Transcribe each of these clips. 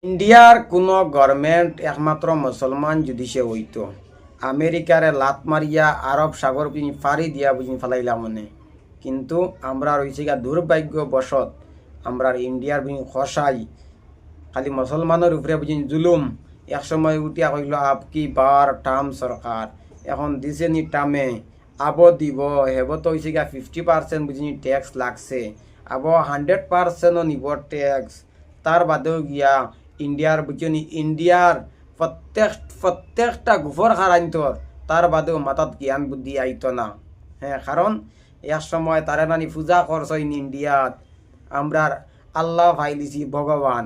ইন্ডিয়ার কোনো গভর্নমেন্ট একমাত্র মুসলমান যদি সে হইতো, আমেরিকারে লাত মারিয়া আরব সাগর বুঝি ফাড়ি দিয়া বুঝি ফেলাইলাম মনে। কিন্তু আমরা রয়েছে গা দুর্ভাগ্যবশত আমরা ইন্ডিয়ার বুঝি খসাই খালি মুসলমানের উপরে বুঝি জুলুম। একসময় উঠিয়া কইল আপকি বার টার্ম সরকার, এখন দিছে নি টামে আব দিব হেব তো হয়েছে গা 50% বুঝি ট্যাক্স লাগছে, আব 100%ও নিব ট্যাক্স। তার বাদেও গিয়া ইন্ডিয়ার বুঝনি ইন্ডিয়ার প্রত্যেকটা গুফর হারাইন্তর তার বাদেও মাথাত জ্ঞান বুদ্ধি আইতো না। হ্যাঁ, কারণ এক সময় তারা নানি পূজা করছইন ইন্ডিয়াত, আমরার আল্লাহ ভাই দিছি ভগবান।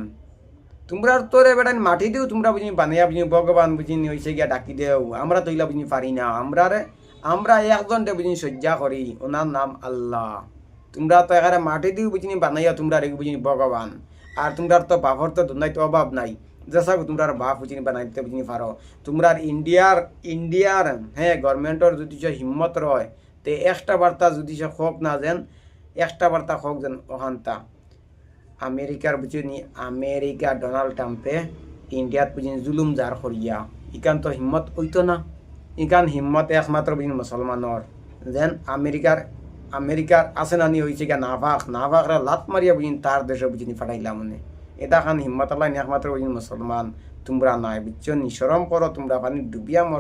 তোমরা তোরে বেটান মাটি দিও তোমরা বুঝি বানিয়া বুঝি ভগবান বুঝি হয়েছে গিয়া ডাকি দেও, আমরা তৈলা বুঝি পারি না। আমরা একজনটা বুঝি সজ্জা করি, ওনার নাম আল্লাহ। তোমরা তো এখানে মাটি দিও বুঝি বানাইয়া তোমরা বুঝি ভগবান। আর তোমরা তো বাপর তো দুনাই তো অভাব নাই, যেসব তোমরা বাপ বুঝি বানাইতে বুঝি পারো। তোমরা ইন্ডিয়ার হ্যাঁ গভর্নমেন্টর যদি হিম্মত রয় তে একটা বার্তা যদি সে হোক না যেন, একটা বার্তা হোক যেন ওখানটা আমেরিকার বুঝিনি আমেরিকা ডোনাল্ড ট্রাম্পে ইন্ডিয়াত বুঝিনি জুলুম জার করিয়া ইকান তো হিম্মত হইতো না। ইকান হিম্মত একমাত্র বুঝিনি মুসলমানর। যেন আমেরিকার আছে নানি হয়েছে গা নাভাকরা লাত মারিয়া বুঝিনি তার দেশে বুঝিনি ফাটাইলা মনে। এটা খান হিম্মত আল্লাহ একমাত্র বুঝিনি মুসলমান। তোমরা নাই বুঝছো, নিঃসরম করো তোমরা পানি ডুবিয়া মরো।